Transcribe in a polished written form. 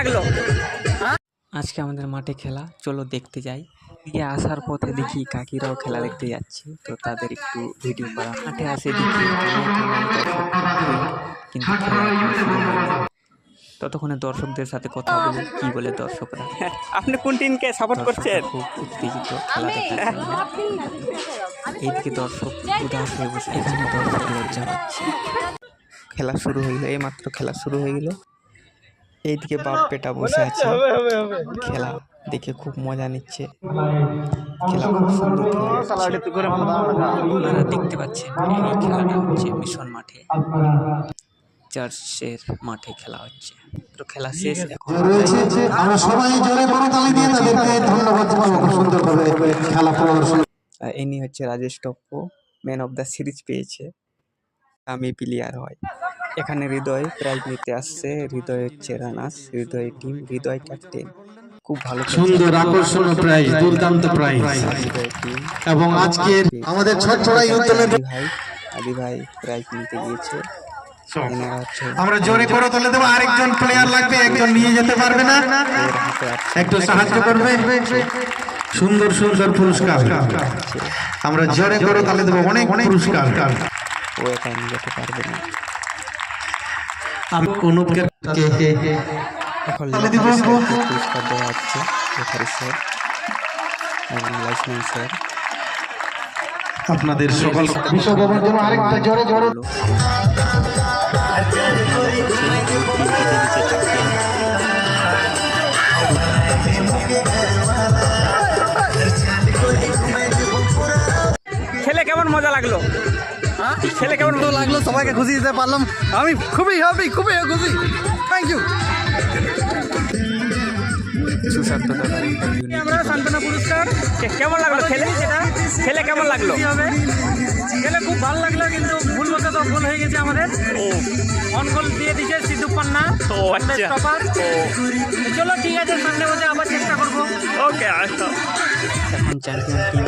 লাগলো? আজকে আমাদের মাঠে খেলা, চলো দেখতে যাই। দিয়ে আসার পথে দেখি কাকিরাও খেলা দেখতে যাচ্ছে, তো তাদের একটু ভিডিও করা। মাঠে আসে দেখি কানায় কানায় দর্শক ভিড়, কিন্তু খেলা এখনো শুরু হয়নি। ততক্ষণে দর্শকদের সাথে কথা বলি, কি বলে দর্শকরা। আপনি কোন টিমকে সাপোর্ট করছেন? খুব উত্তেজিত খেলা দেখার জন্য। এইদিকে দর্শক উদাস হয়ে বসে, এখানে দর্শক লজ্জা পাচ্ছে। খেলা শুরু হয়ে গেল, এইমাত্র খেলা শুরু হয়ে গেল। এইদিকে বাপ বেটা বসে আছে, খেলা দেখে খুব মজা নিচ্ছে। খেলা খুব সুন্দর খেলা হচ্ছে। আপনারা দেখতে পাচ্ছেন এই খেলাটা হচ্ছে মিশন মাঠে, চার্চের মাঠে খেলা হচ্ছে। তো খেলা শেষ, এখন আমরা সবাই জোরে করতালি দিয়ে তাদেরকে ধন্যবাদ জানাবো খুব সুন্দরভাবে খেলা প্রদর্শন। ইনি হচ্ছে Rajesh Toppo, man of the series পেয়েছে, আমি প্লেয়ার হয়। এখানে হৃদয় প্রাইজ নিতে আসছে। হৃদয় হচ্ছে রানার্স, হৃদয় টিম, হৃদয় ক্যাপ্টেন। খুব ভালো সুন্দর আকর্ষণীয় প্রাইজ, দুর্দান্ত প্রাইজ। এবং আজকের আমাদের ছটছড়াই উদ্যানের আদি ভাই প্রাইজ নিতে গিয়েছে। আমরা জোরে করে তুলে দেবো, আরেকজন প্লেয়ার লাগবে, একজন নিয়ে যেতে পারবে না, একটু সাহায্য করবে। সুন্দর সুন্দর পুরস্কার আমরা জোরে করে তুলে দেবো, অনেক পুরস্কার। ও একা নিয়ে যেতে পারবে না। আমি অনুপকে এখন পুরস্কার দেওয়া হচ্ছে রেফারি স্যার এবং লাইসম্যান স্যার। আপনাদের সকল বিশ্বকাপের জন্য আরেকটা জোরে জোরে খেলে কেমন মজা লাগলো? খেলে কেমন লাগলো? সবাইকে খুশি দিতে পারলাম, আমি খুবই হ্যাপি, খুবই খুশি। Thank you. সুশান্ত দাদার আমরা সান্ত্বনা পুরস্কার কেমন লাগলো? খেলে কেমন লাগলো? খেলে খুব ভালো লাগলো, কিন্তু ভুল বলতে তো ভুল হয়ে গেছে আমাদের। অন গোল দিয়ে দিচ্ছে সিদ্ধু পান্না। চলো ঠিক আছে, সামনে বসে আবার চেষ্টা করবো। ওকে, আচ্ছা। এখন চ্যাম্পিয়ন টিম